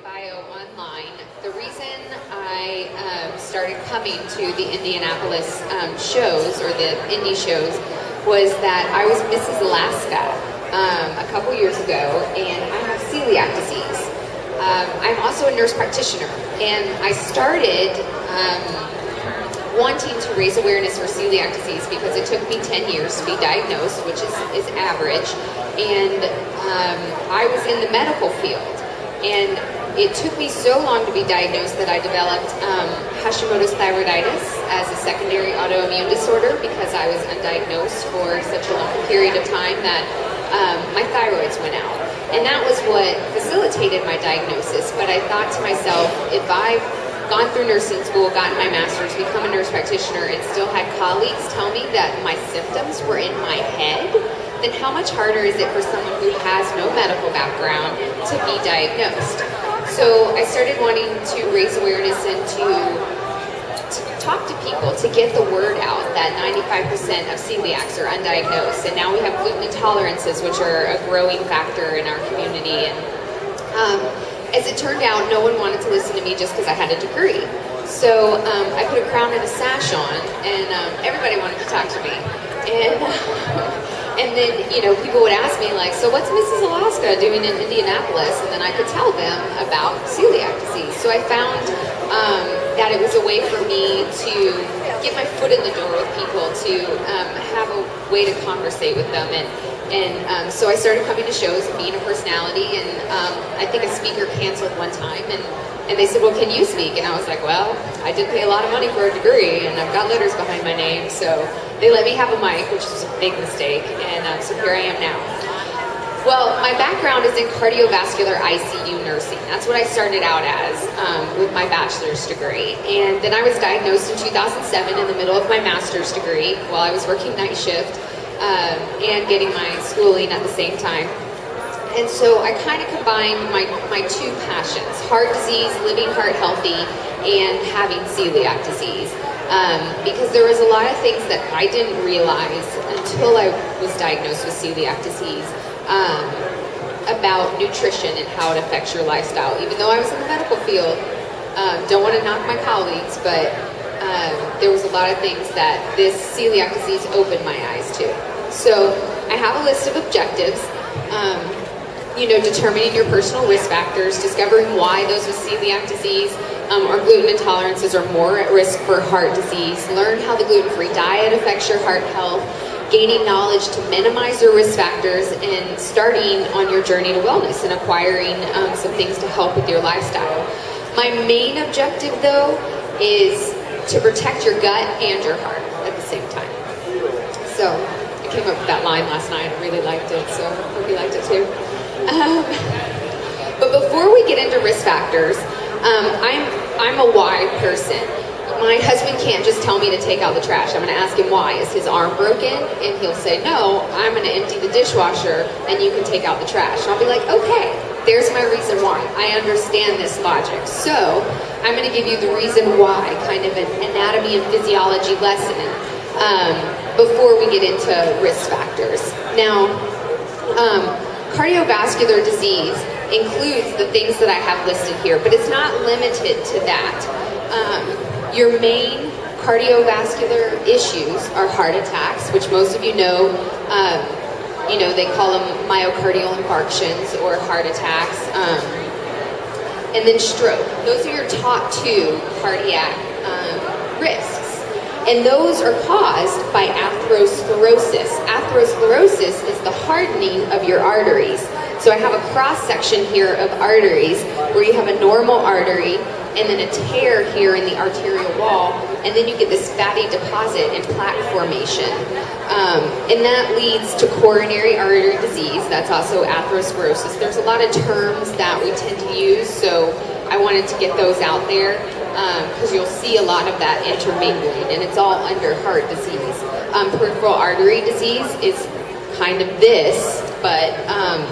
bio online. The reason I started coming to the Indianapolis shows, or the indie shows, was that I was Mrs. Alaska a couple years ago, and I have celiac disease. I'm also a nurse practitioner, and I started wanting to raise awareness for celiac disease because it took me 10 years to be diagnosed, which is average, and I was in the medical field. And it took me so long to be diagnosed that I developed Hashimoto's thyroiditis as a secondary autoimmune disorder because I was undiagnosed for such a long period of time that my thyroids went out. And that was what facilitated my diagnosis. But I thought to myself, if I've gone through nursing school, gotten my master's, become a nurse practitioner, and still had colleagues tell me that my symptoms were in my head, then how much harder is it for someone who has no medical background to be diagnosed? So I started wanting to raise awareness and to talk to people, to get the word out that 95% of celiacs are undiagnosed. And now we have gluten intolerances, which are a growing factor in our community. And as it turned out, no one wanted to listen to me just because I had a degree. So I put a crown and a sash on, and everybody wanted to talk to me. And then, people would ask me, like, so what's Mrs. Alaska doing in Indianapolis? And then I could tell them about celiac disease. So I found that it was a way for me to get my foot in the door with people, to have a way to conversate with them. And so I started coming to shows and being a personality. And I think a speaker canceled one time, and they said, well, can you speak? And I was like, well, I did pay a lot of money for a degree, and I've got letters behind my name, so they let me have a mic, which was a big mistake, and so here I am now. Well, my background is in cardiovascular ICU nursing. That's what I started out as with my bachelor's degree. And then I was diagnosed in 2007 in the middle of my master's degree while I was working night shift and getting my schooling at the same time. And so I kind of combined my two passions, heart disease, living heart healthy, and having celiac disease. Because there was a lot of things that I didn't realize until I was diagnosed with celiac disease about nutrition and how it affects your lifestyle. Even though I was in the medical field, don't want to knock my colleagues, but there was a lot of things that this celiac disease opened my eyes to. So I have a list of objectives. Determining your personal risk factors, discovering why those with celiac disease or gluten intolerances are more at risk for heart disease, learn how the gluten-free diet affects your heart health, gaining knowledge to minimize your risk factors, and starting on your journey to wellness and acquiring some things to help with your lifestyle. My main objective, though, is to protect your gut and your heart at the same time. So I came up with that line last night. I really liked it, so I hope you liked it too. But before we get into risk factors, I'm a why person. My husband can't just tell me to take out the trash. I'm going to ask him why. Is his arm broken? And he'll say, no, I'm going to empty the dishwasher and you can take out the trash. And I'll be like, okay, there's my reason why. I understand this logic. So I'm going to give you the reason why, kind of an anatomy and physiology lesson before we get into risk factors. Now, cardiovascular disease includes the things that I have listed here, but it's not limited to that. Your main cardiovascular issues are heart attacks, which most of you know, they call them myocardial infarctions or heart attacks, and then stroke. Those are your top two cardiac risks. And those are caused by atherosclerosis. Atherosclerosis is the hardening of your arteries. So I have a cross-section here of arteries where you have a normal artery and then a tear here in the arterial wall, and then you get this fatty deposit and plaque formation. And that leads to coronary artery disease. That's also atherosclerosis. There's a lot of terms that we tend to use, so I wanted to get those out there. Because you'll see a lot of that intermingling, and it's all under heart disease. Peripheral artery disease is kind of this, but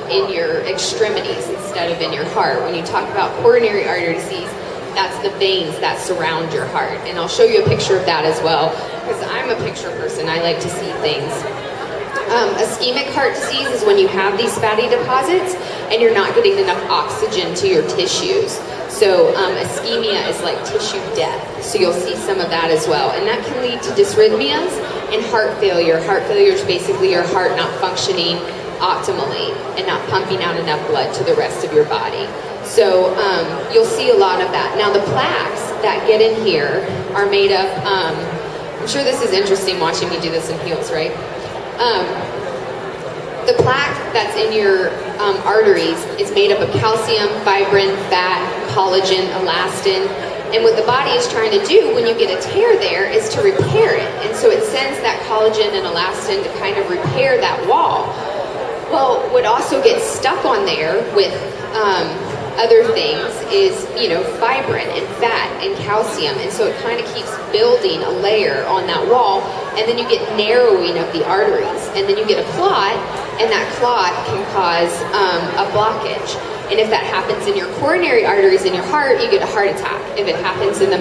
in your extremities instead of in your heart. When you talk about coronary artery disease, that's the veins that surround your heart. And I'll show you a picture of that as well, because I'm a picture person. I like to see things. Ischemic heart disease is when you have these fatty deposits and you're not getting enough oxygen to your tissues. So ischemia is like tissue death. So you'll see some of that as well. And that can lead to dysrhythmias and heart failure. Heart failure is basically your heart not functioning optimally and not pumping out enough blood to the rest of your body. So you'll see a lot of that. Now the plaques that get in here are made of, I'm sure this is interesting watching me do this in heels, right? The plaque that's in your arteries is made up of calcium, fibrin, fat, collagen, elastin. And what the body is trying to do when you get a tear there is to repair it. And so it sends that collagen and elastin to kind of repair that wall. Well, what also gets stuck on there with other things is, fibrin and fat and calcium. And so it kind of keeps building a layer on that wall. And then you get narrowing of the arteries. And then you get a clot, and that clot can cause a blockage. And if that happens in your coronary arteries in your heart, you get a heart attack. If it happens in the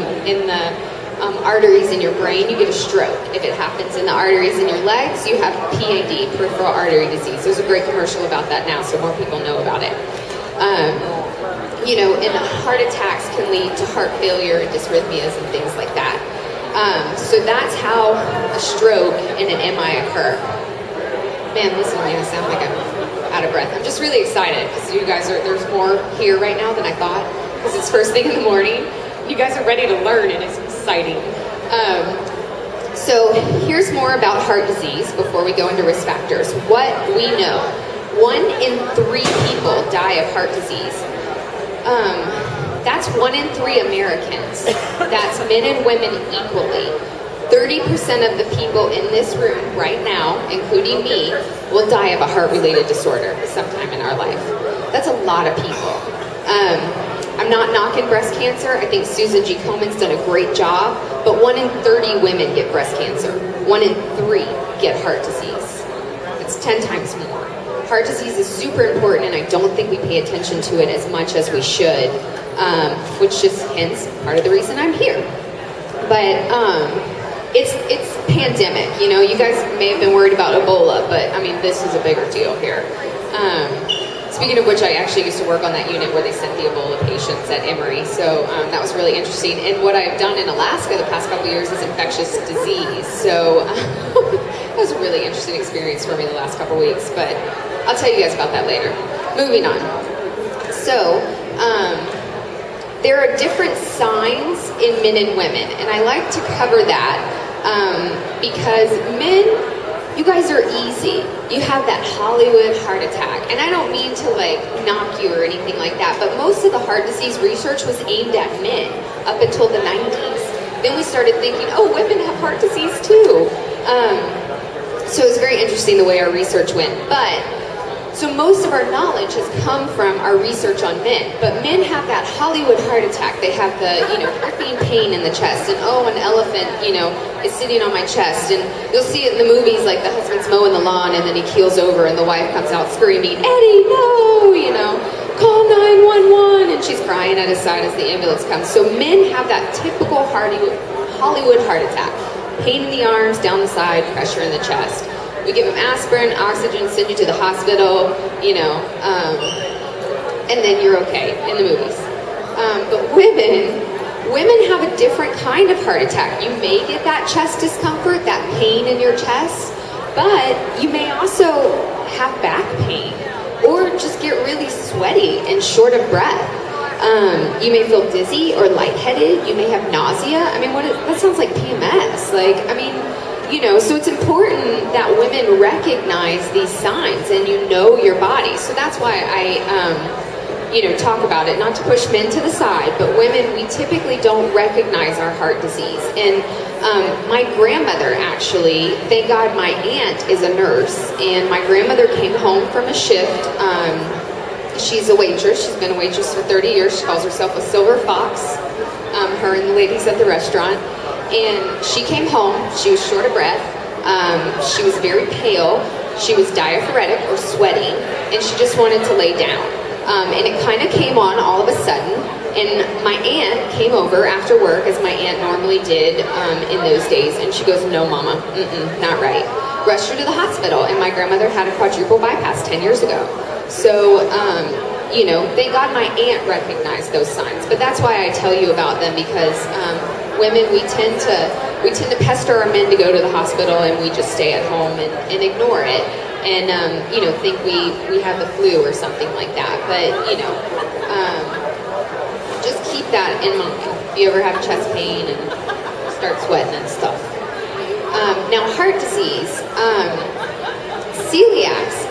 arteries in your brain, you get a stroke. If it happens in the arteries in your legs, you have PAD, peripheral artery disease. There's a great commercial about that now, so more people know about it. And heart attacks can lead to heart failure and dysrhythmias and things like that. So that's how a stroke and an MI occur. Man, listen to me, I sound like I'm out of breath. I'm just really excited because you guys there's more here right now than I thought, because it's first thing in the morning. You guys are ready to learn, and it's exciting. So here's more about heart disease before we go into risk factors. What we know: 1 in 3 people die of heart disease. That's 1 in 3 Americans. That's men and women equally. 30% of the people in this room right now, including me, will die of a heart-related disorder sometime in our life. That's a lot of people. I'm not knocking breast cancer. I think Susan G. Komen's done a great job, but 1 in 30 women get breast cancer. 1 in 3 get heart disease. It's 10 times more. Heart disease is super important, and I don't think we pay attention to it as much as we should, which is hence part of the reason I'm here. But it's pandemic. You guys may have been worried about Ebola, but I mean, this is a bigger deal here. Speaking of which, I actually used to work on that unit where they sent the Ebola patients at Emory, so that was really interesting. And what I've done in Alaska the past couple years is infectious disease, so it was a really interesting experience for me the last couple weeks, but I'll tell you guys about that later. Moving on. So, there are different signs in men and women, and I like to cover that because men, you guys are easy. You have that Hollywood heart attack. And I don't mean to knock you or anything like that, but most of the heart disease research was aimed at men up until the 90s. Then we started thinking, oh, women have heart disease too. So it's very interesting the way our research went. So most of our knowledge has come from our research on men, but men have that Hollywood heart attack. They have the, gripping pain in the chest, and an elephant, is sitting on my chest, and you'll see it in the movies, like the husband's mowing the lawn, and then he keels over, and the wife comes out screaming, Eddie, no, call 911, and she's crying at his side as the ambulance comes. So men have that typical Hollywood heart attack. Pain in the arms, down the side, pressure in the chest. We give them aspirin, oxygen, send you to the hospital, and then you're okay in the movies. But women have a different kind of heart attack. You may get that chest discomfort, that pain in your chest, but you may also have back pain or just get really sweaty and short of breath. You may feel dizzy or lightheaded. You may have nausea. I mean, that sounds like PMS. So it's important that women recognize these signs and know your body. So that's why I, talk about it, not to push men to the side, but women, we typically don't recognize our heart disease. And my grandmother, actually, thank God my aunt is a nurse, and my grandmother came home from a shift. She's a waitress. She's been a waitress for 30 years. She calls herself a silver fox, her and the ladies at the restaurant. And she came home, she was short of breath, she was very pale, she was diaphoretic or sweating, and she just wanted to lay down. And it kind of came on all of a sudden, and my aunt came over after work, as my aunt normally did in those days, and she goes, no, Mama, not right. rushed her to the hospital, and my grandmother had a quadruple bypass 10 years ago. So, you know, thank God my aunt recognized those signs. But that's why I tell you about them, because women, we tend to pester our men to go to the hospital, and we just stay at home and ignore it, and you know, think we have the flu or something like that. But you know, just keep that in mind. If you ever have chest pain and start sweating and stuff. Now, heart disease. Celiacs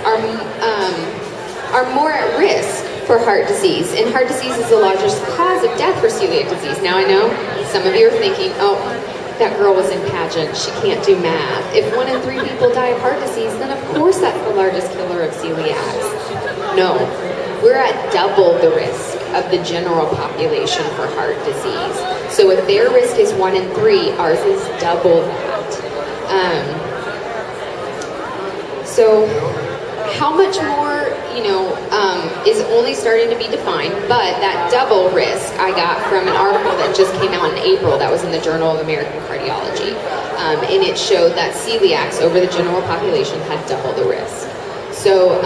are more at risk for heart disease, and heart disease is the largest cause of death for celiac disease. Now, I know some of you are thinking, oh, that girl was in pageant, she can't do math. If 1 in 3 people die of heart disease, then of course that's the largest killer of celiacs. No, we're at double the risk of the general population for heart disease. So if their risk is 1 in 3, ours is double that. So how much more, you know, is only starting to be defined, but that double risk I got from an article that just came out in April that was in the Journal of American Cardiology, and it showed that celiacs over the general population had double the risk. So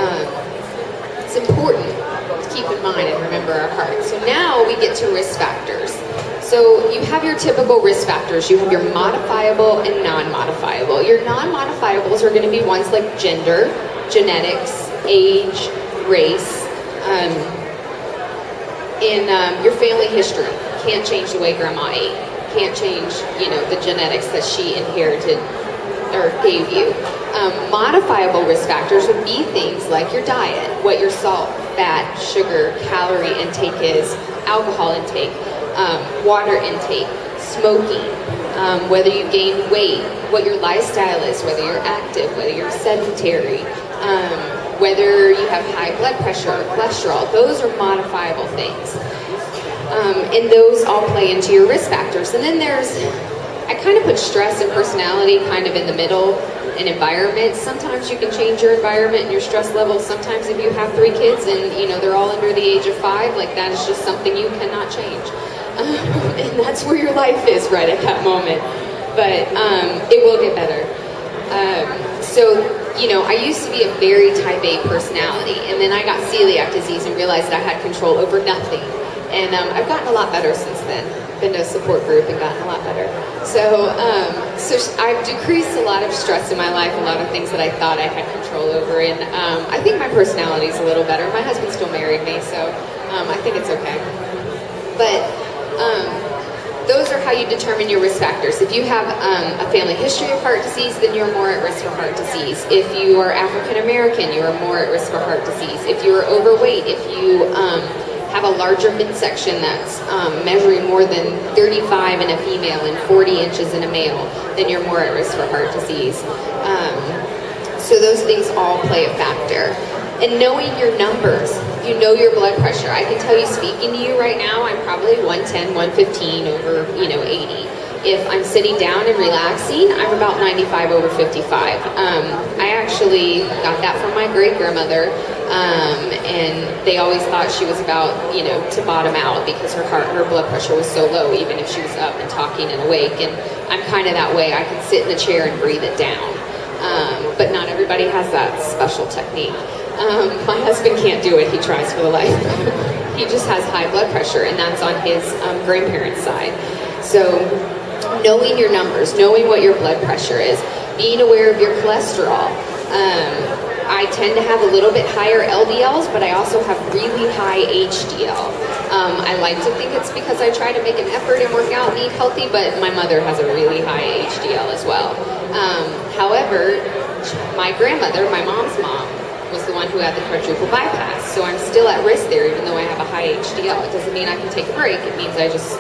it's important to keep in mind and remember our heart. So now we get to risk factors. So you have your typical risk factors. You have your modifiable and non-modifiable. Your non-modifiables are going to be ones like gender, genetics, age, race, and your family history. Can't change the way grandma ate. Can't change, you know, the genetics that she inherited or gave you. Modifiable risk factors would be things like your diet, what your salt, fat, sugar, calorie intake is, alcohol intake, water intake, smoking, whether you gain weight, what your lifestyle is, whether you're active, whether you're sedentary, whether you have high blood pressure or cholesterol. Those are modifiable things. And those all play into your risk factors. And then I kind of put stress and personality kind of in the middle, and environment. Sometimes you can change your environment and your stress levels. Sometimes if you have 3 kids and, you know, they're all under the age of 5, like that is just something you cannot change. And that's where your life is right at that moment. But it will get better. So, you know, I used to be a very type A personality, and then I got celiac disease and realized I had control over nothing. And I've gotten a lot better since then. Been to a support group and gotten a lot better. So, I've decreased a lot of stress in my life, a lot of things that I thought I had control over, and I think my personality is a little better. My husband still married me, so I think it's okay. But those are how you determine your risk factors. If you have a family history of heart disease, then you're more at risk for heart disease. If you are African American, you are more at risk for heart disease. If you are overweight, if you have a larger midsection that's measuring more than 35 in a female and 40 inches in a male, then you're more at risk for heart disease. So those things all play a factor. And knowing your numbers, you know your blood pressure. I can tell you, speaking to you right now, I'm probably 110, 115 over, 80. If I'm sitting down and relaxing, I'm about 95 over 55. I actually got that from my great-grandmother, and they always thought she was about, to bottom out because her blood pressure was so low, even if she was up and talking and awake. And I'm kind of that way. I can sit in the chair and breathe it down. But not everybody has that special technique. My husband can't do it. He tries for the life. He just has high blood pressure, and that's on his grandparents' side. So knowing your numbers, knowing what your blood pressure is, being aware of your cholesterol. I tend to have a little bit higher LDLs, but I also have really high HDL. I like to think it's because I try to make an effort and work out and eat healthy, but my mother has a really high HDL as well. However, my grandmother, my mom's mom, was the one who had the quadruple bypass, so I'm still at risk there even though I have a high HDL. It doesn't mean I can take a break, it means I just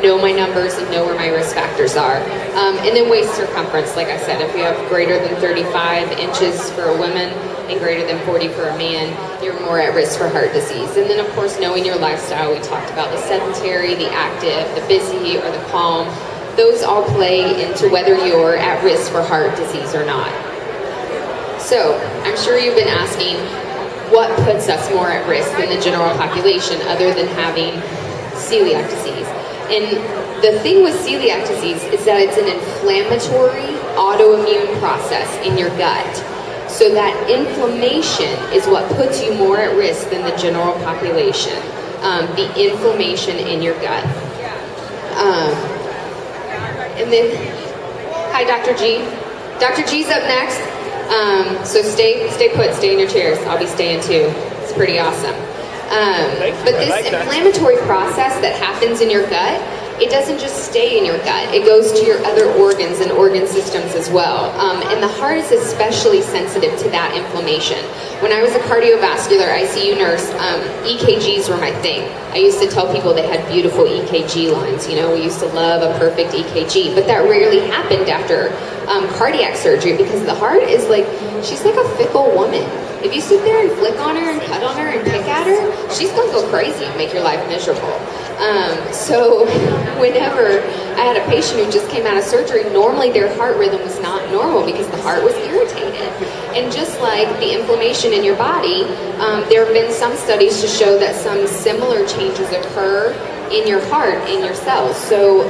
know my numbers and know where my risk factors are. And then waist circumference, like I said, if you have greater than 35 inches for a woman and greater than 40 for a man, you're more at risk for heart disease. And then of course knowing your lifestyle, we talked about the sedentary, the active, the busy, or the calm. Those all play into whether you're at risk for heart disease or not. So, I'm sure you've been asking, what puts us more at risk than the general population other than having celiac disease? And the thing with celiac disease is that it's an inflammatory autoimmune process in your gut. So that inflammation is what puts you more at risk than the general population. The inflammation in your gut. And then, hi, Dr. G. Dr. G's up next. So stay put, stay in your chairs. I'll be staying too. It's pretty awesome. But this inflammatory process that happens in your gut, it doesn't just stay in your gut. It goes to your other organs and organ systems as well. And the heart is especially sensitive to that inflammation. When I was a cardiovascular ICU nurse, EKGs were my thing. I used to tell people they had beautiful EKG lines. You know, we used to love a perfect EKG, but that rarely happened after cardiac surgery because the heart is like, she's like a fickle woman. If you sit there and flick on her and cut on her and pick at her, she's gonna go crazy and make your life miserable. So whenever I had a patient who just came out of surgery, normally their heart rhythm was not normal because the heart was irritated. And just like the inflammation in your body, there have been some studies to show that some similar changes occur in your heart, in your cells. So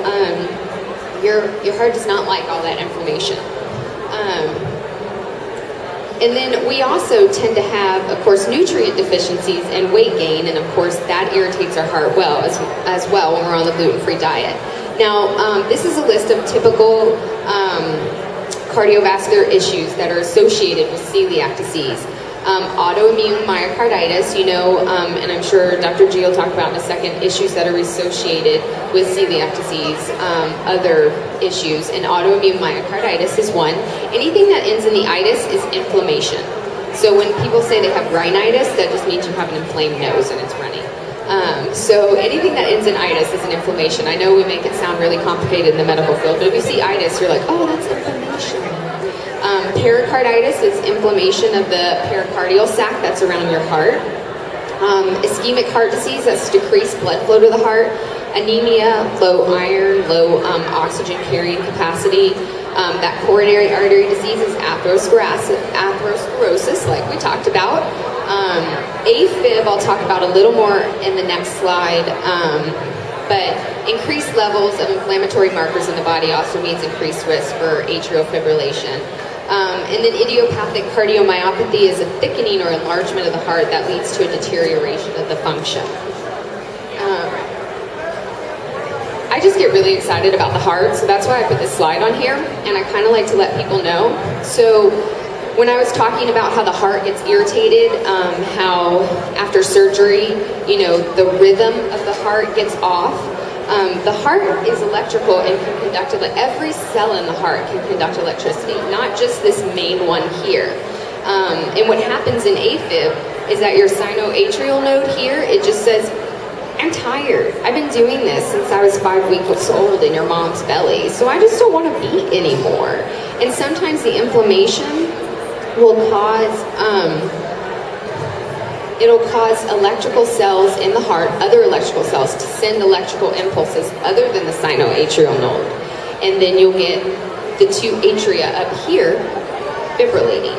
your heart does not like all that inflammation. And then we also tend to have, of course, nutrient deficiencies and weight gain, and of course that irritates our heart as well when we're on the gluten-free diet. Now, this is a list of typical cardiovascular issues that are associated with celiac disease. Autoimmune myocarditis, you know, and I'm sure Dr. G will talk about in a second, issues that are associated with celiac disease, other issues, and autoimmune myocarditis is one. Anything that ends in the itis is inflammation. So when people say they have rhinitis, that just means you have an inflamed nose and it's runny. So anything that ends in itis is an inflammation. I know we make it sound really complicated in the medical field, but if you see itis, you're like, oh, that's inflammation. Pericarditis is inflammation of the pericardial sac that's around your heart. Ischemic heart disease, that's decreased blood flow to the heart. Anemia, low iron, low oxygen carrying capacity. That coronary artery disease is atherosclerosis, like we talked about. AFib, I'll talk about a little more in the next slide. But increased levels of inflammatory markers in the body also means increased risk for atrial fibrillation. And then idiopathic cardiomyopathy is a thickening or enlargement of the heart that leads to a deterioration of the function. I just get really excited about the heart, so that's why I put this slide on here, and I kind of like to let people know. So when I was talking about how the heart gets irritated, how after surgery, you know, the rhythm of the heart gets off. The heart is electrical and can conduct, every cell in the heart can conduct electricity, not just this main one here. And what happens in AFib is that your sinoatrial node here, it just says, I'm tired. I've been doing this since I was 5 weeks old in your mom's belly, so I just don't want to beat anymore. And sometimes the inflammation will cause, it'll cause electrical cells in the heart, other electrical cells, to send electrical impulses other than the sinoatrial node. And then you'll get the two atria up here fibrillating.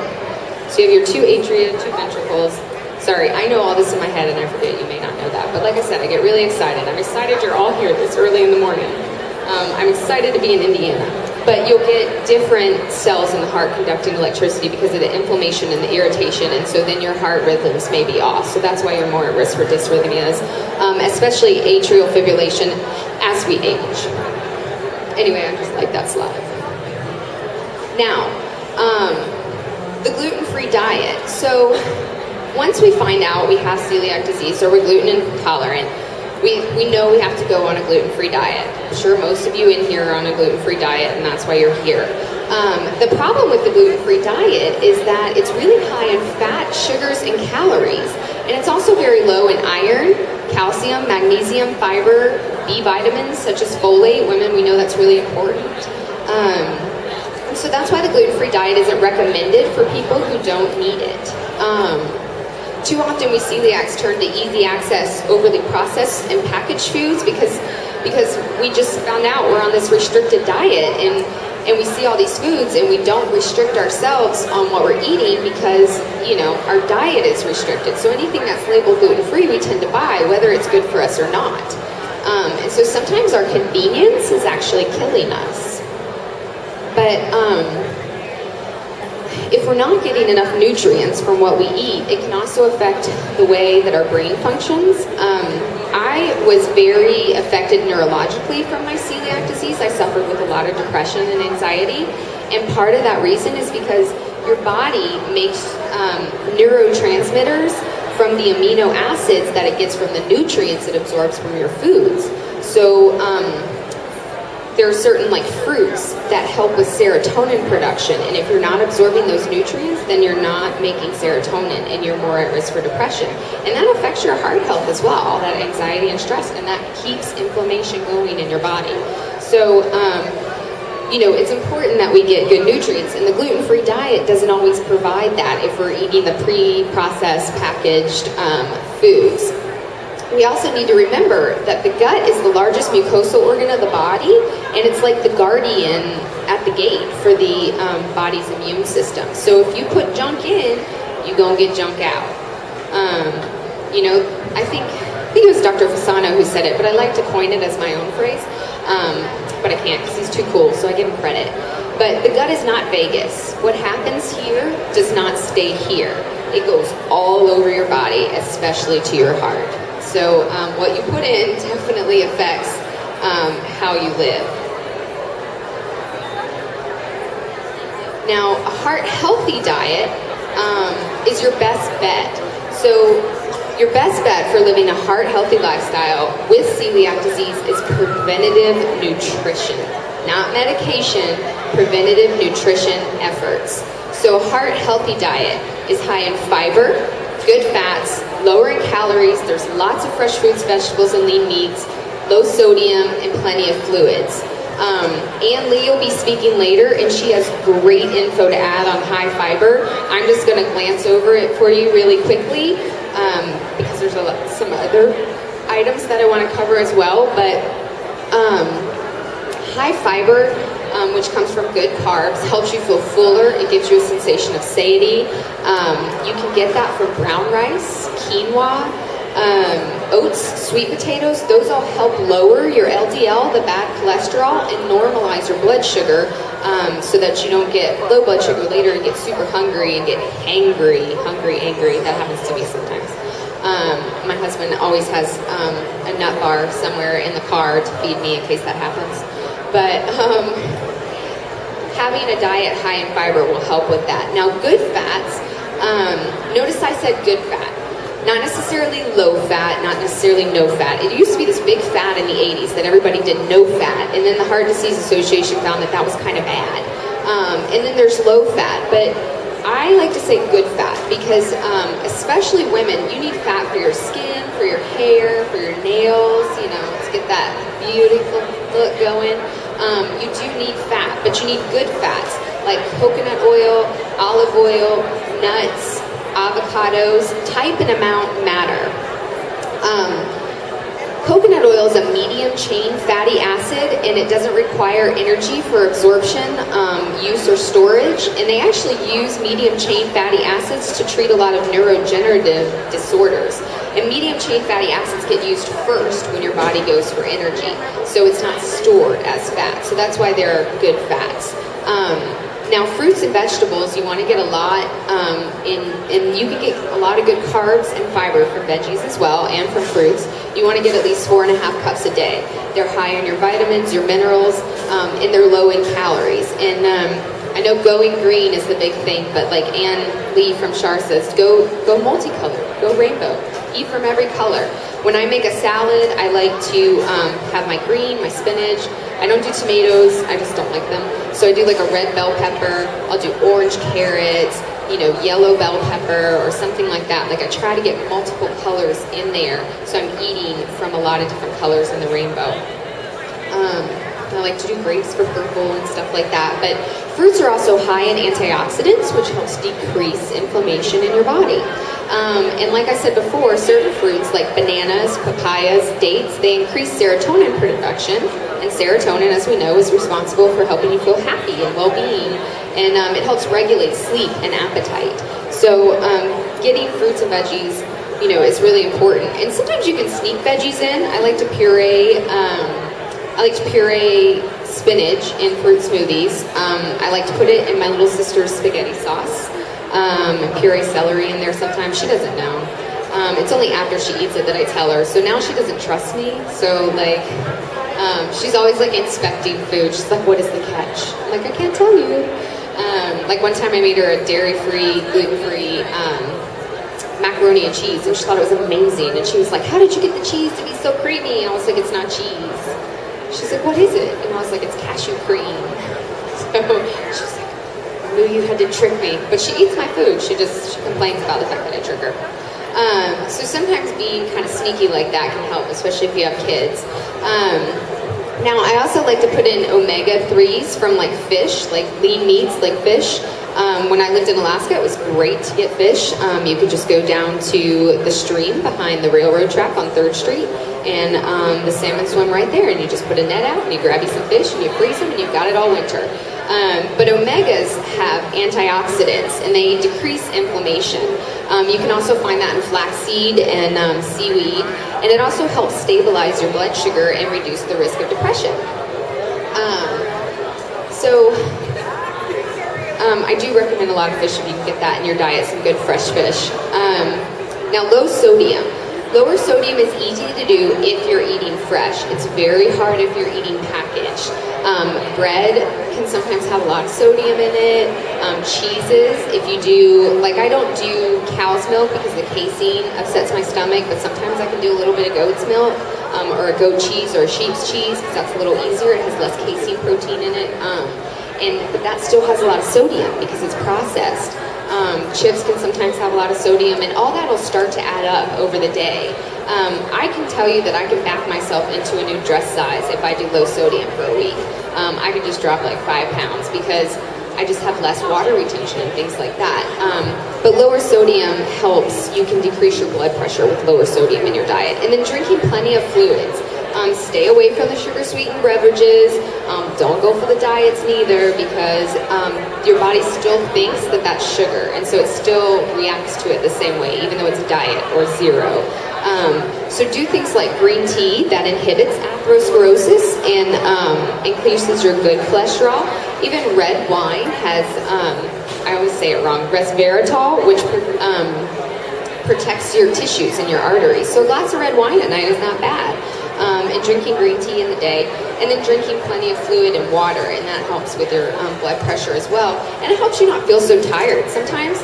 So you have your two atria, two ventricles. Sorry, I know all this in my head and I forget, you may not know that. But like I said, I get really excited. I'm excited you're all here this early in the morning. I'm excited to be in Indiana. But you'll get different cells in the heart conducting electricity because of the inflammation and the irritation, and so then your heart rhythms may be off. So that's why you're more at risk for dysrhythmias, especially atrial fibrillation as we age. Anyway, I just like that slide. Now, the gluten-free diet. So once we find out we have celiac disease or we're gluten intolerant, we know we have to go on a gluten-free diet. I'm sure most of you in here are on a gluten-free diet, and that's why you're here. The problem with the gluten-free diet is that it's really high in fat, sugars, and calories. And it's also very low in iron, calcium, magnesium, fiber, B vitamins, such as folate. Women, we know that's really important. So that's why the gluten-free diet isn't recommended for people who don't need it. Too often we celiacs turn to easy access, overly processed and packaged foods because we just found out we're on this restricted diet and we see all these foods and we don't restrict ourselves on what we're eating because, you know, our diet is restricted. So anything that's labeled gluten-free we tend to buy, whether it's good for us or not. And so sometimes our convenience is actually killing us. But if we're not getting enough nutrients from what we eat, it can also affect the way that our brain functions. I was very affected neurologically from my celiac disease. I suffered with a lot of depression and anxiety, and part of that reason is because your body makes neurotransmitters from the amino acids that it gets from the nutrients it absorbs from your foods. So there are certain like fruits that help with serotonin production, and if you're not absorbing those nutrients, then you're not making serotonin and you're more at risk for depression. And that affects your heart health as well, all that anxiety and stress, and that keeps inflammation going in your body. So it's important that we get good nutrients, and the gluten-free diet doesn't always provide that if we're eating the pre-processed packaged foods. We also need to remember that the gut is the largest mucosal organ of the body, and it's like the guardian at the gate for the body's immune system. So if you put junk in, you're going to get junk out. I think it was Dr. Fasano who said it, but I like to coin it as my own phrase. But I can't because he's too cool, so I give him credit. But the gut is not Vegas. What happens here does not stay here. It goes all over your body, especially to your heart. So what you put in definitely affects how you live. Now, a heart-healthy diet is your best bet. So your best bet for living a heart-healthy lifestyle with celiac disease is preventative nutrition. Not medication, preventative nutrition efforts. So a heart-healthy diet is high in fiber, good fats, lower in calories, there's lots of fresh fruits, vegetables, and lean meats, low sodium, and plenty of fluids. Ann Lee will be speaking later, and she has great info to add on high fiber. I'm just going to glance over it for you really quickly, because there's some other items that I want to cover as well. But high fiber, which comes from good carbs, helps you feel fuller. It gives you a sensation of satiety. You can get that from brown rice, quinoa, oats, sweet potatoes. Those all help lower your LDL, the bad cholesterol, and normalize your blood sugar, so that you don't get low blood sugar later and get super hungry and get angry. That happens to me sometimes. My husband always has a nut bar somewhere in the car to feed me in case that happens. But having a diet high in fiber will help with that. Now, good fats, notice I said good fat. Not necessarily low fat, not necessarily no fat. It used to be this big fad in the 80s that everybody did no fat, and then the Heart Disease Association found that was kind of bad. And then there's low fat, but I like to say good fat because especially women, you need fat for your skin, for your hair, for your nails, to get that beautiful look going. You do need fat, but you need good fats like coconut oil, olive oil, nuts, avocados. Type and amount matter. Coconut oil is a medium-chain fatty acid, and it doesn't require energy for absorption, use, or storage. And they actually use medium-chain fatty acids to treat a lot of neurodegenerative disorders. And medium-chain fatty acids get used first when your body goes for energy. So it's not stored as fat. So that's why they're good fats. Now, fruits and vegetables, you want to get a lot, and you can get a lot of good carbs and fiber from veggies as well, and from fruits. You want to get at least 4.5 cups a day. They're high in your vitamins, your minerals, and they're low in calories. And I know going green is the big thing, but like Ann Lee from Char says, go multicolored, go rainbow. Eat from every color. When I make a salad, I like to have my green, my spinach. I don't do tomatoes, I just don't like them. So I do like a red bell pepper, I'll do orange carrots, yellow bell pepper or something like that. Like I try to get multiple colors in there, so I'm eating from a lot of different colors in the rainbow. I like to do grapes for purple and stuff like that. But fruits are also high in antioxidants, which helps decrease inflammation in your body. And like I said before, certain fruits like bananas, papayas, dates, they increase serotonin production. And serotonin, as we know, is responsible for helping you feel happy and well-being. And it helps regulate sleep and appetite. So getting fruits and veggies, is really important. And sometimes you can sneak veggies in. I like to puree spinach in fruit smoothies. I like to put it in my little sister's spaghetti sauce. Puree celery in there sometimes. She doesn't know. It's only after she eats it that I tell her. So now she doesn't trust me. So like, she's always like inspecting food. She's like, what is the catch? I'm like, I can't tell you. Like one time I made her a dairy-free, gluten-free macaroni and cheese, and she thought it was amazing. And she was like, how did you get the cheese to be so creamy? And I was like, it's not cheese. She's like, what is it? And I was like, it's cashew cream. So she's like, I knew you had to trick me. But she eats my food. She complains about the fact that I trick her. So sometimes being kind of sneaky like that can help, especially if you have kids. Now, I also like to put in omega-3s from like fish, like lean meats like fish. When I lived in Alaska, it was great to get fish. You could just go down to the stream behind the railroad track on 3rd Street, and the salmon swim right there, and you just put a net out, and you grab you some fish, and you freeze them, and you've got it all winter. But omegas have antioxidants, and they decrease inflammation. You can also find that in flaxseed and seaweed, and it also helps stabilize your blood sugar and reduce the risk of depression. I do recommend a lot of fish if you can get that in your diet, some good fresh fish. Now, low sodium. Lower sodium is easy to do if you're eating fresh. It's very hard if you're eating packaged. Bread can sometimes have a lot of sodium in it. Cheeses, if you do, like I don't do cow's milk because the casein upsets my stomach, but sometimes I can do a little bit of goat's milk, or a goat cheese or a sheep's cheese, because that's a little easier. It has less casein protein in it. But that still has a lot of sodium because it's processed. Chips can sometimes have a lot of sodium, and all that will start to add up over the day. I can tell you that I can back myself into a new dress size if I do low sodium for a week. I could just drop like 5 pounds because I just have less water retention and things like that. But lower sodium helps. You can decrease your blood pressure with lower sodium in your diet. And then drinking plenty of fluids. Stay away from the sugar-sweetened beverages. Don't go for the diets neither, because your body still thinks that that's sugar, and so it still reacts to it the same way, even though it's a diet or zero. So do things like green tea that inhibits atherosclerosis and increases your good cholesterol. Even red wine has, I always say it wrong, resveratrol, which protects your tissues and your arteries. So a glass of red wine at night is not bad. And drinking green tea in the day, and then drinking plenty of fluid and water, and that helps with your blood pressure as well. And it helps you not feel so tired. Sometimes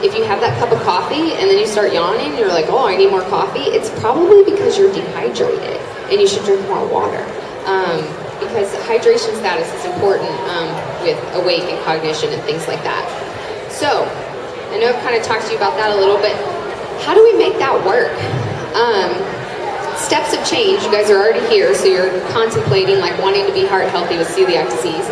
if you have that cup of coffee and then you start yawning and you're like, oh, I need more coffee, it's probably because you're dehydrated, and you should drink more water. Because hydration status is important with awake and cognition and things like that. So, I know I've kind of talked to you about that a little bit. How do we make that work? Steps of change. You guys are already here, so you're contemplating like wanting to be heart healthy with celiac disease.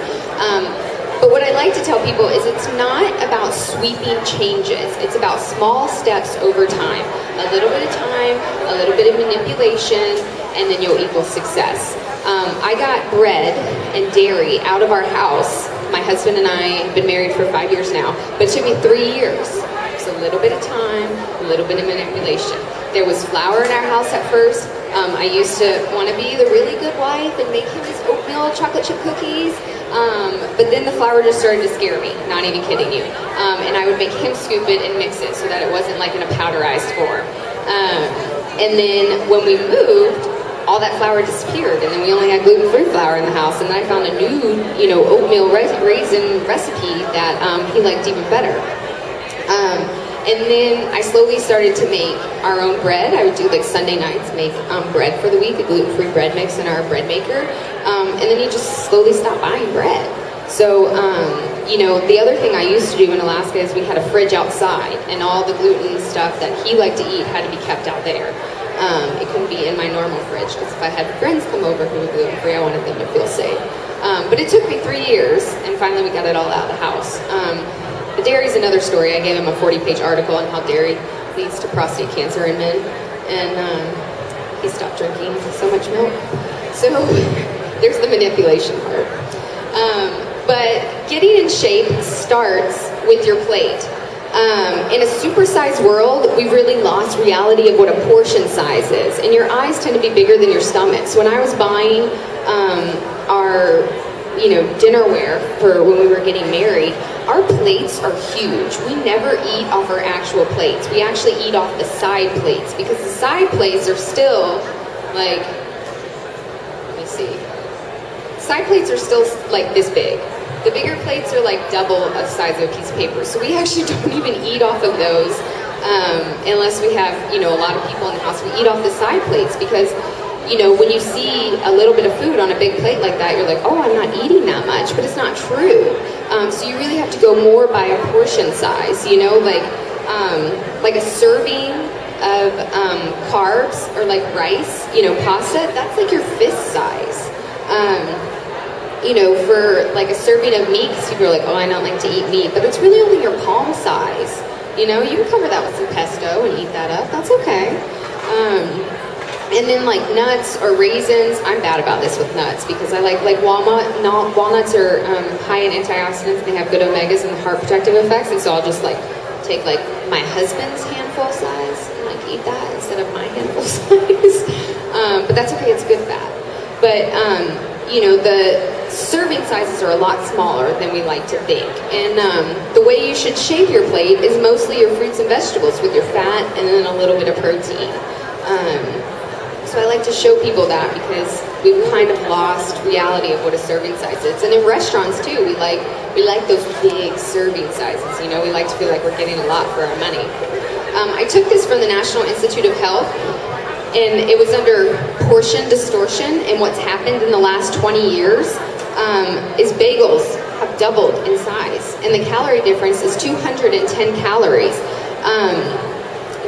But what I like to tell people is it's not about sweeping changes. It's about small steps over time. A little bit of time, a little bit of manipulation, and then you'll equal success. I got bread and dairy out of our house. My husband and I have been married for 5 years now, but it took me 3 years. It's a little bit of time, a little bit of manipulation. There was flour in our house at first. I used to want to be the really good wife and make him his oatmeal chocolate chip cookies. But then the flour just started to scare me, not even kidding you. And I would make him scoop it and mix it so that it wasn't like in a powderized form. And then when we moved, all that flour disappeared, and then we only had gluten-free flour in the house. And then I found a new, oatmeal raisin recipe that he liked even better. And then I slowly started to make our own bread. I would do like Sunday nights, make bread for the week, a gluten-free bread mix in our bread maker. And then you just slowly stop buying bread. So, the other thing I used to do in Alaska is we had a fridge outside, and all the gluten stuff that he liked to eat had to be kept out there. It couldn't be in my normal fridge, because if I had friends come over who were gluten-free, I wanted them to feel safe. But it took me 3 years, and finally we got it all out of the house. The dairy's another story. I gave him a 40-page article on how dairy leads to prostate cancer in men, and he stopped drinking so much milk. So there's the manipulation part. But getting in shape starts with your plate. In a supersized world, we've really lost reality of what a portion size is, and your eyes tend to be bigger than your stomach. So when I was buying our dinnerware for when we were getting married, our plates are huge. We never eat off our actual plates. We actually eat off the side plates because the side plates are still like, let me see. Side plates are still like this big. The bigger plates are like double the size of a piece of paper. So we actually don't even eat off of those unless we have, a lot of people in the house. We eat off the side plates because when you see a little bit of food on a big plate like that, you're like, oh, I'm not eating that much, but it's not true. So you really have to go more by a portion size, like a serving of carbs or like rice, pasta, that's like your fist size. For like a serving of meat, because people are like, oh, I don't like to eat meat, but it's really only your palm size. You can cover that with some pesto and eat that up, that's okay. And then like nuts or raisins, I'm bad about this with nuts because I like walnuts are high in antioxidants. They have good omegas and heart protective effects, and so I'll just like take like my husband's handful size and like eat that instead of my handful size. But that's okay, it's good fat. But the serving sizes are a lot smaller than we like to think. And the way you should shape your plate is mostly your fruits and vegetables with your fat and then a little bit of protein. So I like to show people that because we've kind of lost reality of what a serving size is. And in restaurants too, we like those big serving sizes. We like to feel like we're getting a lot for our money. I took this from the National Institute of Health, and it was under portion distortion. And what's happened in the last 20 years is bagels have doubled in size, and the calorie difference is 210 calories.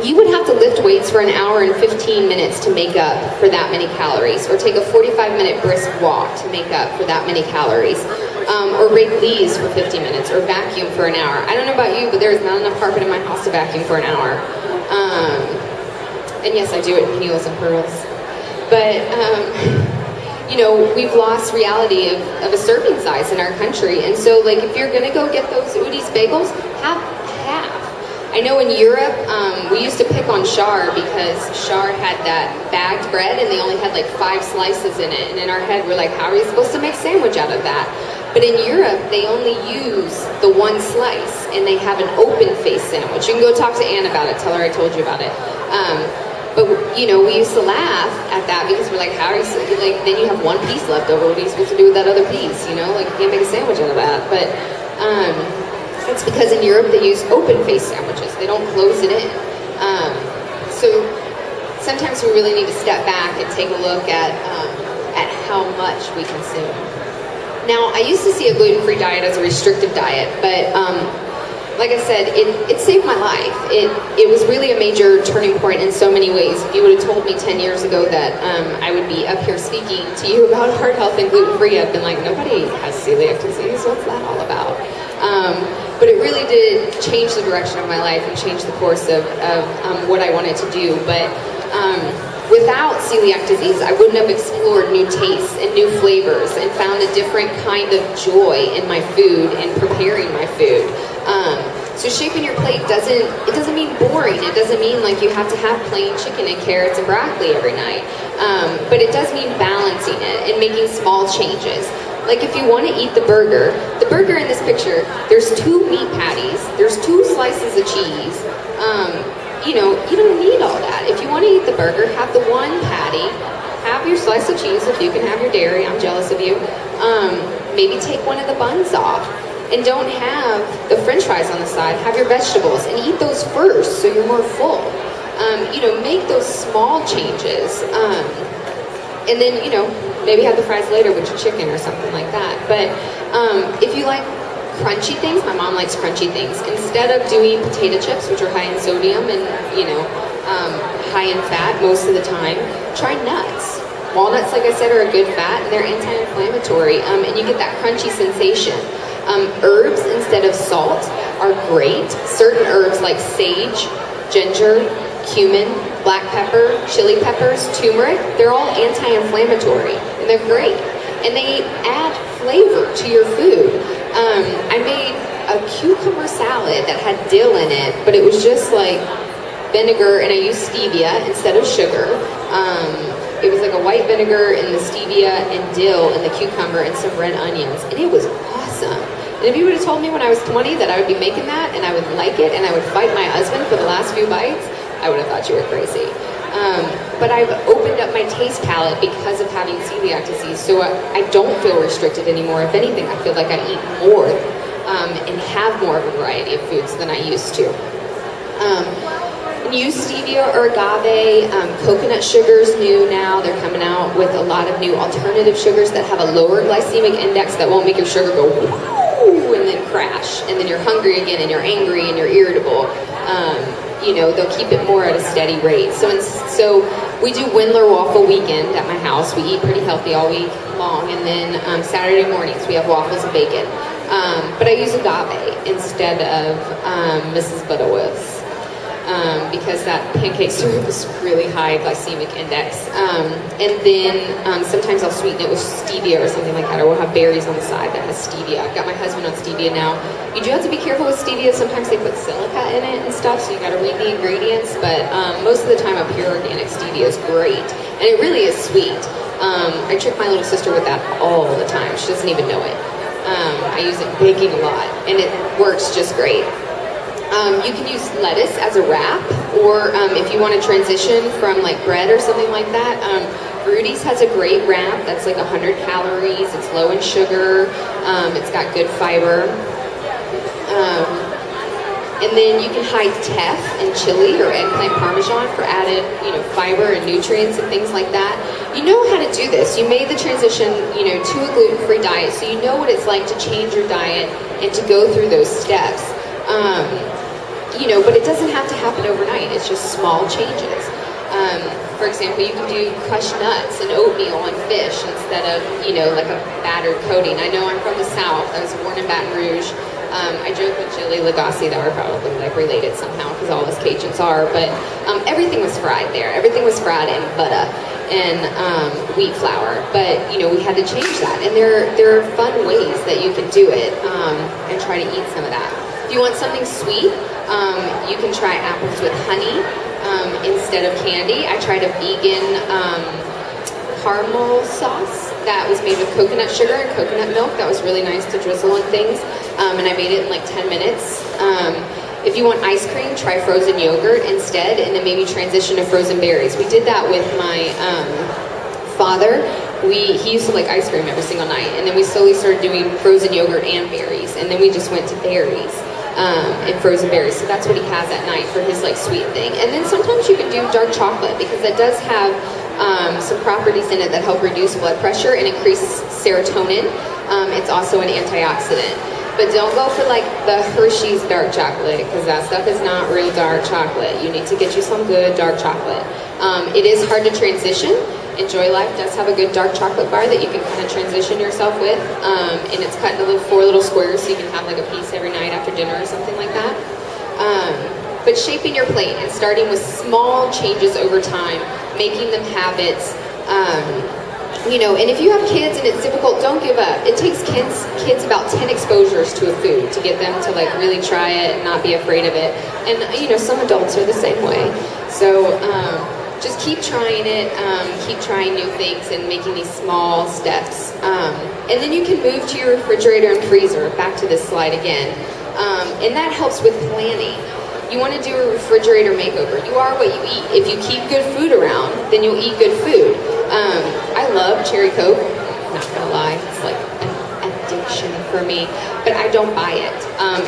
You would have to lift weights for an hour and 15 minutes to make up for that many calories, or take a 45-minute brisk walk to make up for that many calories, or rake leaves for 50 minutes, or vacuum for an hour. I don't know about you, but there's not enough carpet in my house to vacuum for an hour. And yes, I do it in heels and pearls. But, we've lost reality of a serving size in our country. And so, like, if you're going to go get those Udi's bagels, have half. I know in Europe, we used to pick on Char because Char had that bagged bread and they only had like 5 slices in it. And in our head, we're like, how are you supposed to make sandwich out of that? But in Europe, they only use the 1 slice and they have an open face sandwich. You can go talk to Anne about it. Tell her I told you about it. But, we used to laugh at that because we're like, how are you, like, then you have 1 piece left over. What are you supposed to do with that other piece? Like, you can't make a sandwich out of that. But, it's because in Europe they use open face sandwiches. They don't close it in. So sometimes we really need to step back and take a look at how much we consume. Now, I used to see a gluten-free diet as a restrictive diet, but like I said, it saved my life. It was really a major turning point in so many ways. If you would have told me 10 years ago that I would be up here speaking to you about heart health and gluten-free, I've been like, nobody has celiac disease. What's that all about? But it really did change the direction of my life and change the course of what I wanted to do. But without celiac disease, I wouldn't have explored new tastes and new flavors and found a different kind of joy in my food and preparing my food. So shaping your plate doesn't mean boring. It doesn't mean like you have to have plain chicken and carrots and broccoli every night. But it does mean balancing it and making small changes. Like if you want to eat the burger in this picture, there's 2 meat patties, there's 2 slices of cheese. You don't need all that. If you want to eat the burger, have the 1 patty, have your slice of cheese if you can have your dairy. I'm jealous of you. Maybe take one of the buns off. And don't have the french fries on the side. Have your vegetables and eat those first so you're more full. Make those small changes. And then, maybe have the fries later with your chicken or something like that. But if you like crunchy things, my mom likes crunchy things. Instead of doing potato chips, which are high in sodium and, high in fat most of the time, try nuts. Walnuts, like I said, are a good fat and they're anti-inflammatory. And you get that crunchy sensation. Herbs instead of salt are great. Certain herbs like sage, ginger, cumin, black pepper, chili peppers, turmeric, they're all anti-inflammatory and they're great. And they add flavor to your food. I made a cucumber salad that had dill in it, but it was just like vinegar and I used stevia instead of sugar. it was like a white vinegar and the stevia and dill and the cucumber and some red onions, and it was awesome. And if you would have told me when I was 20 that I would be making that and I would like it and I would fight my husband for the last few bites, I would have thought you were crazy. But I've opened up my taste palette because of having celiac disease, so I don't feel restricted anymore. If anything, I feel like I eat more and have more of a variety of foods than I used to. Use stevia or agave. Coconut sugar's new now. They're coming out with a lot of new alternative sugars that have a lower glycemic index that won't make your sugar go woo and then crash, and then you're hungry again and you're angry and you're irritable. They'll keep it more at a steady rate. So we do Wendler waffle weekend at my house. We eat pretty healthy all week long, and then Saturday mornings we have waffles and bacon. But I use agave instead of Mrs. Butterworth's. Because that pancake syrup is really high glycemic index. And then sometimes I'll sweeten it with stevia or something like that, or we'll have berries on the side that has stevia. I've got my husband on stevia now. You do have to be careful with stevia. Sometimes they put silica in it and stuff, so you gotta read the ingredients, but most of the time a pure organic stevia is great. And it really is sweet. I trick my little sister with that all the time. She doesn't even know it. I use it in baking a lot, and it works just great. You can use lettuce as a wrap, or if you want to transition from like bread or something like that, Rudy's has a great wrap that's like 100 calories, it's low in sugar, it's got good fiber. And then you can hide teff and chili or eggplant parmesan for added, fiber and nutrients and things like that. You know how to do this. You made the transition, to a gluten-free diet, so you know what it's like to change your diet and to go through those steps. But it doesn't have to happen overnight. It's just small changes. For example, you can do crushed nuts and oatmeal and fish instead of, like a battered coating. I know I'm from the South. I was born in Baton Rouge. I joke with Jilly Lagasse that we're probably related somehow because all us Cajuns are, but everything was fried there. Everything was fried in butter and wheat flour. But, we had to change that. And there are fun ways that you can do it and try to eat some of that. If you want something sweet, you can try apples with honey instead of candy. I tried a vegan caramel sauce that was made with coconut sugar and coconut milk. That was really nice to drizzle on things, and I made it in like 10 minutes. If you want ice cream, try frozen yogurt instead, and then maybe transition to frozen berries. We did that with my father. He used to like ice cream every single night, and then we slowly started doing frozen yogurt and berries, and then we just went to berries. And frozen berries, so that's what he has at night for his like sweet thing. And then sometimes you can do dark chocolate because that does have some properties in it that help reduce blood pressure and increase serotonin. It's also an antioxidant. But don't go for like the Hershey's dark chocolate because that stuff is not real dark chocolate. You need to get you some good dark chocolate. It is hard to transition. Enjoy Life does have a good dark chocolate bar that you can kind of transition yourself with, and it's cut into 4 little squares so you can have like a piece every night after dinner or something like that. But shaping your plate and starting with small changes over time, making them habits, and if you have kids and it's difficult, don't give up. It takes kids about 10 exposures to a food to get them to like really try it and not be afraid of it. And some adults are the same way. So just keep trying it, keep trying new things and making these small steps. And then you can move to your refrigerator and freezer, back to this slide again. And that helps with planning. You want to do a refrigerator makeover. You are what you eat. If you keep good food around, then you'll eat good food. I love cherry Coke, not gonna lie, it's like an addiction for me, but I don't buy it.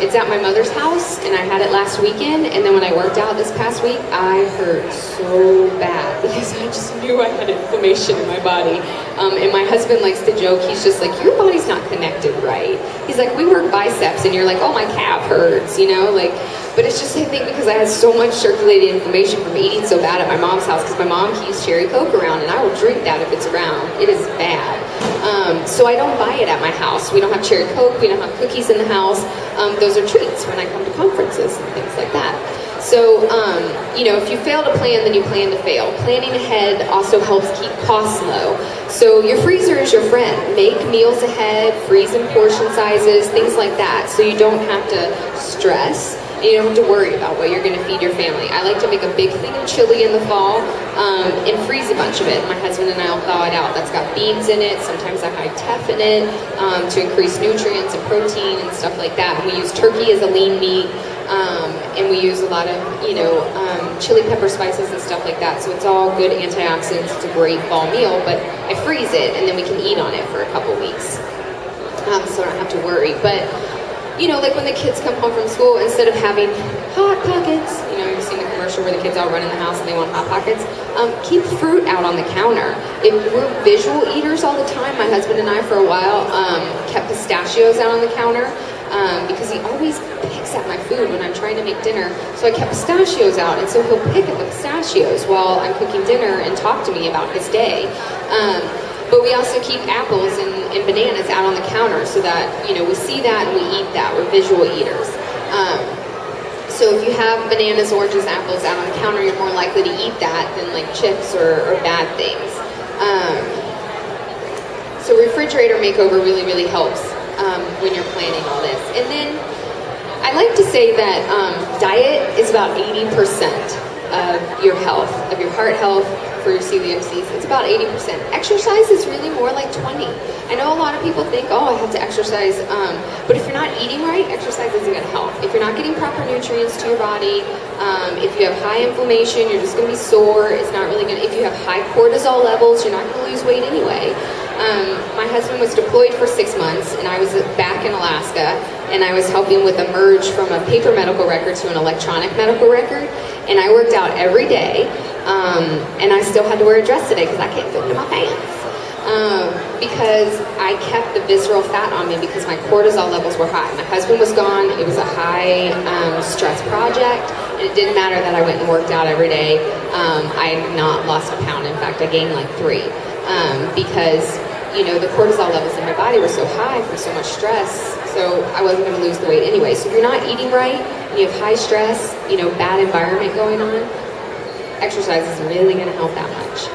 It's at my mother's house, and I had it last weekend, and then when I worked out this past week, I hurt so bad because I just knew I had inflammation in my body. And my husband likes to joke, he's just like, your body's not connected right. He's like, we work biceps, and you're like, oh, my calf hurts, but it's just, I think, because I had so much circulating inflammation from eating so bad at my mom's house, because my mom keeps cherry Coke around, and I will drink that if it's around. It is bad. So I don't buy it at my house. We don't have cherry Coke. We don't have cookies in the house. Those are treats when I come to conferences and things like that. So, if you fail to plan, then you plan to fail. Planning ahead also helps keep costs low. So your freezer is your friend. Make meals ahead, freeze in portion sizes, things like that, so you don't have to stress and you don't have to worry about what you're going to feed your family. I like to make a big thing of chili in the fall and freeze a bunch of it. My husband and I will thaw it out. That's got beans in it. Sometimes I hide teff in it to increase nutrients and protein and stuff like that. And we use turkey as a lean meat. And we use a lot of, chili pepper spices and stuff like that. So it's all good antioxidants. It's a great fall meal, but I freeze it and then we can eat on it for a couple weeks. So I don't have to worry. But, like when the kids come home from school, instead of having Hot Pockets, you've seen the commercial where the kids all run in the house and they want Hot Pockets, keep fruit out on the counter. If we're visual eaters all the time, my husband and I for a while kept pistachios out on the counter. Because he always picks at my food when I'm trying to make dinner. So I kept pistachios out, and so he'll pick at the pistachios while I'm cooking dinner and talk to me about his day. But we also keep apples and bananas out on the counter so that, we see that and we eat that. We're visual eaters. So if you have bananas, oranges, apples out on the counter, you're more likely to eat that than like chips or bad things. So refrigerator makeover really, really helps when you're planning all this. And then I like to say that diet is about 80% of your health, of your heart health, for your celiac disease. It's about 80%. Exercise is really more like 20. I know a lot of people think, I have to exercise, but if you're not eating right, exercise isn't going to help. If you're not getting proper nutrients to your body, if you have high inflammation, you're just going to be sore. It's not really going to, if you have high cortisol levels, you're not going to lose weight anyway. My husband was deployed for 6 months, and I was back in Alaska, and I was helping with a merge from a paper medical record to an electronic medical record, and I worked out every day, and I still had to wear a dress today because I can't fit into my pants. Because I kept the visceral fat on me because my cortisol levels were high. My husband was gone. It was a high stress project, and it didn't matter that I went and worked out every day. I had not lost a pound. In fact, I gained like 3 because the cortisol levels in my body were so high from so much stress, so I wasn't going to lose the weight anyway. So if you're not eating right, and you have high stress, bad environment going on, exercise isn't really going to help that much.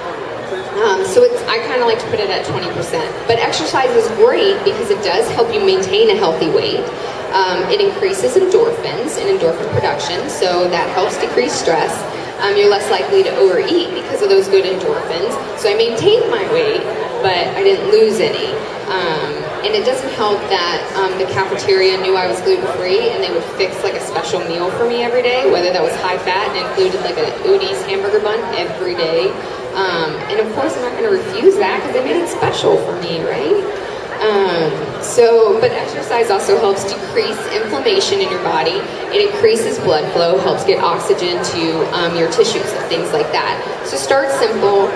So I kind of like to put it at 20%. But exercise is great because it does help you maintain a healthy weight. It increases endorphins and endorphin production, so that helps decrease stress. You're less likely to overeat because of those good endorphins. So I maintained my weight, but I didn't lose any. And it doesn't help that the cafeteria knew I was gluten-free, and they would fix like a special meal for me every day, whether that was high fat and included like a Udi's hamburger bun every day. And of course I'm not going to refuse that because they made it special for me, right? But exercise also helps decrease inflammation in your body. It increases blood flow, helps get oxygen to your tissues and things like that. So start simple.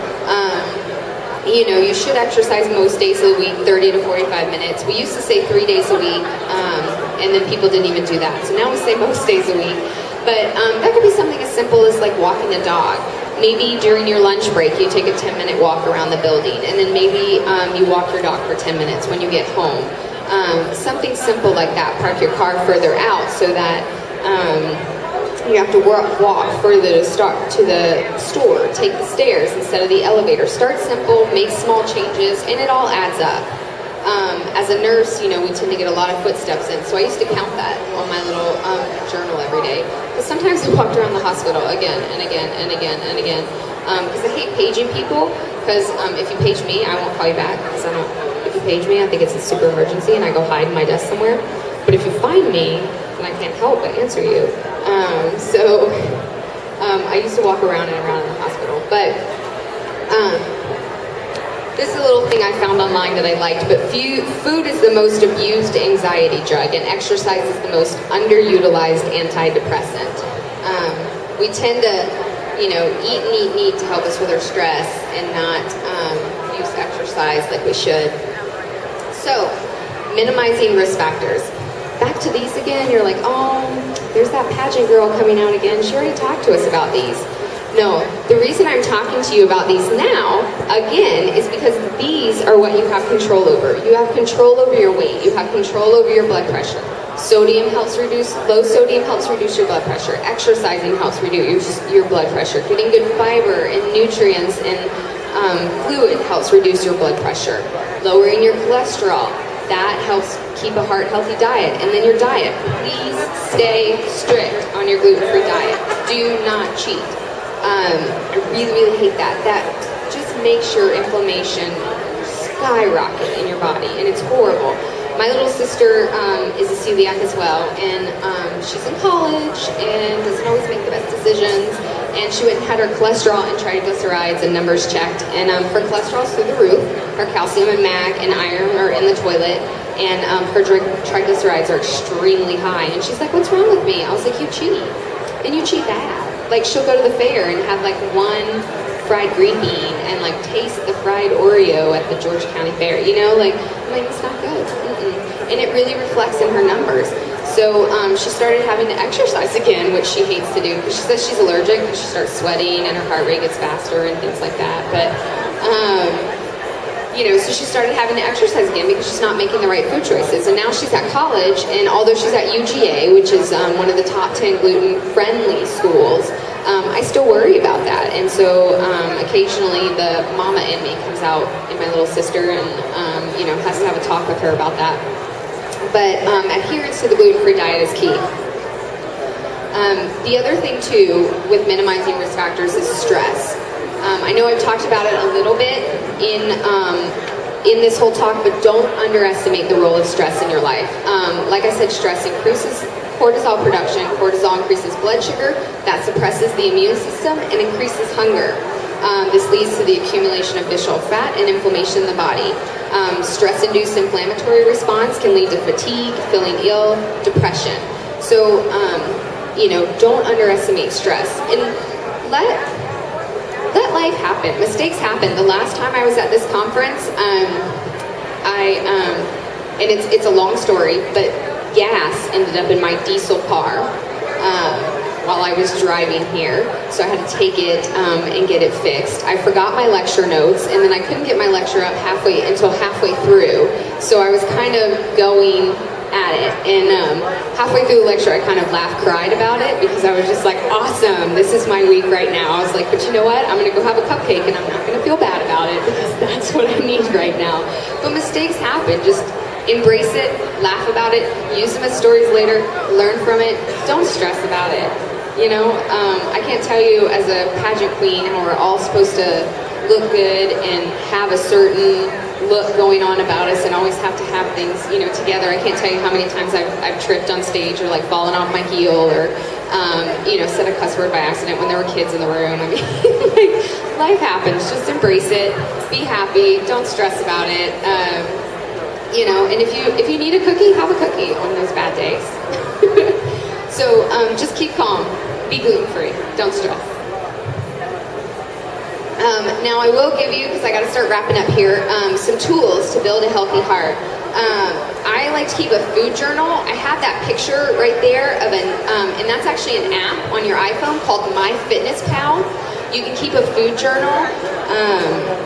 You should exercise most days of the week, 30 to 45 minutes. We used to say 3 days a week, and then people didn't even do that. So now we say most days a week. But that could be something as simple as like walking the dog. Maybe during your lunch break, you take a 10-minute walk around the building, and then maybe you walk your dog for 10 minutes when you get home. Something simple like that. Park your car further out so that you have to walk further to the store, take the stairs instead of the elevator. Start simple, make small changes, and it all adds up. As a nurse, we tend to get a lot of footsteps in, so I used to count that on my little journal every day. Because sometimes I walked around the hospital again and again and again and again. Because I hate paging people, because if you page me, I won't call you back. Because if you page me, I think it's a super emergency and I go hide in my desk somewhere. But if you find me, then I can't help but answer you. I used to walk around and around in the hospital. But this is a little thing I found online that I liked, but food is the most abused anxiety drug, and exercise is the most underutilized antidepressant. We tend to, eat to help us with our stress and not use exercise like we should. So, minimizing risk factors. Back to these again, you're like, there's that pageant girl coming out again. She already talked to us about these. No, the reason I'm talking to you about these now, again, is because these are what you have control over. You have control over your weight. You have control over your blood pressure. Low sodium helps reduce your blood pressure. Exercising helps reduce your blood pressure. Getting good fiber and nutrients and fluid helps reduce your blood pressure. Lowering your cholesterol, that helps keep a heart-healthy diet. And then your diet. Please stay strict on your gluten-free diet. Do not cheat. I really, really hate that. That just makes your inflammation skyrocket in your body, and it's horrible. My little sister is a celiac as well, and she's in college and doesn't always make the best decisions. And she went and had her cholesterol and triglycerides and numbers checked, and her cholesterol's through the roof. Her calcium and mag and iron are in the toilet, and her triglycerides are extremely high. And she's like, "What's wrong with me?" I was like, "You cheat, and you cheat bad." Like, she'll go to the fair and have like one fried green bean and like taste the fried Oreo at the Georgia County Fair, you know, like, I'm like, it's not good. And it really reflects in her numbers. So she started having to exercise again, which she hates to do, because she says she's allergic because she starts sweating and her heart rate gets faster and things like that. But you know, so she started having to exercise again because she's not making the right food choices. And now she's at college, and although she's at UGA, which is one of the top 10 gluten-friendly schools, I still worry about that. And so occasionally the mama in me comes out in my little sister and, you know, has to have a talk with her about that. But adherence to the gluten-free diet is key. The other thing, too, with minimizing risk factors is stress. I know I've talked about it a little bit in this whole talk, but don't underestimate the role of stress in your life. Like I said, stress increases cortisol production. Cortisol increases blood sugar. That suppresses the immune system and increases hunger. This leads to the accumulation of visceral fat and inflammation in the body. Stress-induced inflammatory response can lead to fatigue, feeling ill, depression. So, you know, don't underestimate stress. And let life happen. Mistakes happen. The last time I was at this conference, and it's a long story, but gas ended up in my diesel car while I was driving here, so I had to take it and get it fixed. I forgot my lecture notes, and then I couldn't get my lecture up until halfway through, so I was kind of going at it, and halfway through the lecture I kind of cried about it, because I was just like, awesome, this is my week right now. I was like, but you know what, I'm gonna go have a cupcake and I'm not gonna feel bad about it, because that's what I need right now. But mistakes happen. Just embrace it, laugh about it, use them as stories later, learn from it, don't stress about it. You know, I can't tell you as a pageant queen how we're all supposed to look good and have a certain look going on about us and always have to have things, you know, together. I can't tell you how many times I've tripped on stage or like fallen off my heel or, you know, said a cuss word by accident when there were kids in the room. I mean, like, life happens. Just embrace it, be happy, don't stress about it. You know, and if you need a cookie, have a cookie on those bad days. So just keep calm, be gluten-free, don't stress. Now I will give you, because I got to start wrapping up here, some tools to build a healthy heart. I like to keep a food journal. I have that picture right there of and that's actually an app on your iPhone called MyFitnessPal. You can keep a food journal,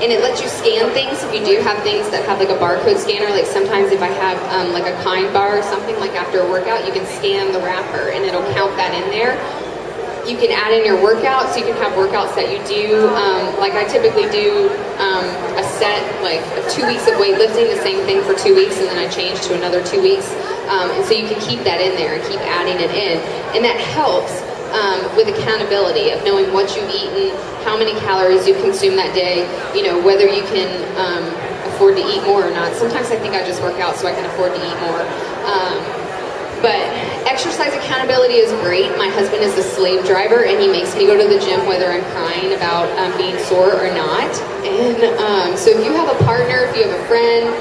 and it lets you scan things if you do have things that have like a barcode scanner. Like sometimes if I have like a Kind bar or something, like after a workout, you can scan the wrapper and it'll count that in there. You can add in your workouts, so you can have workouts that you do, like I typically do a set, like 2 weeks of weightlifting, the same thing for 2 weeks, and then I change to another 2 weeks. And so you can keep that in there and keep adding it in. And that helps with accountability of knowing what you've eaten, how many calories you consume that day, you know, whether you can afford to eat more or not. Sometimes I think I just work out so I can afford to eat more. But exercise accountability is great. My husband is a slave driver, and he makes me go to the gym whether I'm crying about being sore or not. And so if you have a partner, if you have a friend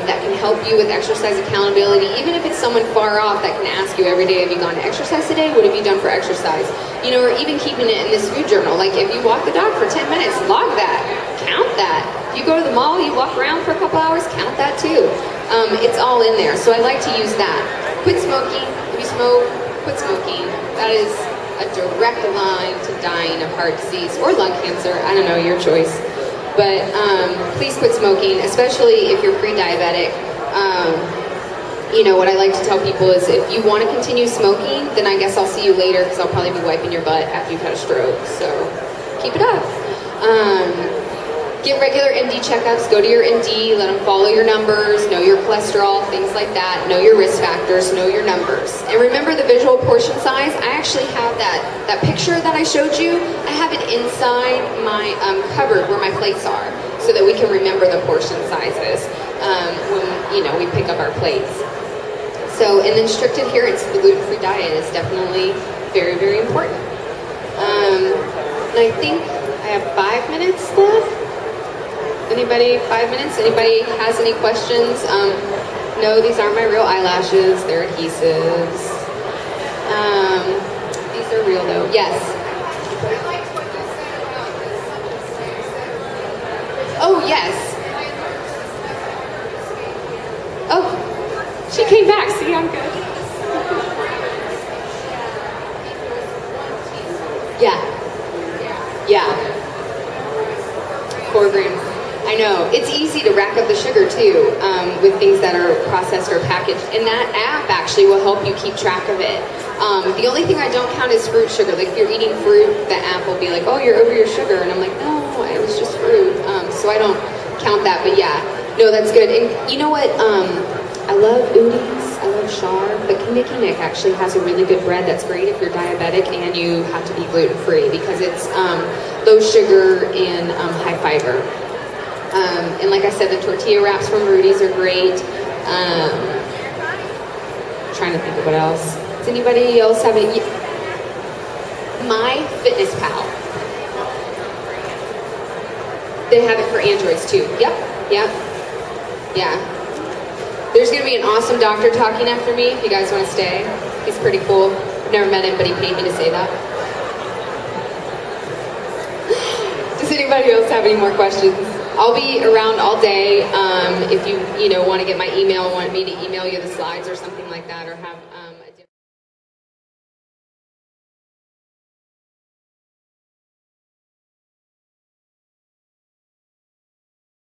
that can help you with exercise accountability, even if it's someone far off that can ask you every day, have you gone to exercise today? What have you done for exercise? You know, or even keeping it in this food journal. Like if you walk the dog for 10 minutes, log that, count that. If you go to the mall, you walk around for a couple hours, count that too. It's all in there. So I like to use that. Quit smoking. If you smoke, quit smoking. That is a direct line to dying of heart disease or lung cancer. I don't know, your choice. But please quit smoking, especially if you're pre-diabetic. You know, what I like to tell people is if you want to continue smoking, then I guess I'll see you later, because I'll probably be wiping your butt after you've had a stroke. So keep it up. Get regular MD checkups, go to your MD, let them follow your numbers, know your cholesterol, things like that, know your risk factors, know your numbers. And remember the portion size, I actually have that picture that I showed you. I have it inside my cupboard where my plates are, so that we can remember the portion sizes when we pick up our plates. So, and then strict adherence to the gluten-free diet is definitely very, very important. And I think I have 5 minutes left. Anybody, 5 minutes? Anybody has any questions? No, these aren't my real eyelashes. They're adhesives. These are real though. Yes. Oh, yes. Oh, she came back. See, I'm good. Yeah. Yeah. 4 grams. I know. It's easy to rack up the sugar too with things that are processed or packaged. And that app actually will help you keep track of it. The only thing I don't count is fruit sugar. Like if you're eating fruit, the app will be like, oh, you're over your sugar. And I'm like, no, it was just fruit. So I don't count that. But yeah, no, that's good. And you know what? I love Udi's. I love Char. But Mickey Mick actually has a really good bread that's great if you're diabetic and you have to be gluten-free because it's low sugar and high fiber. And like I said, the tortilla wraps from Rudy's are great. Trying to think of what else. Does anybody else have any? My Fitness Pal. They have it for Androids too. Yep. Yeah. There's going to be an awesome doctor talking after me if you guys want to stay. He's pretty cool. I've never met him, but he paid me to say that. Does anybody else have any more questions? I'll be around all day. If you want to get my email, want me to email you the slides or something like that, or have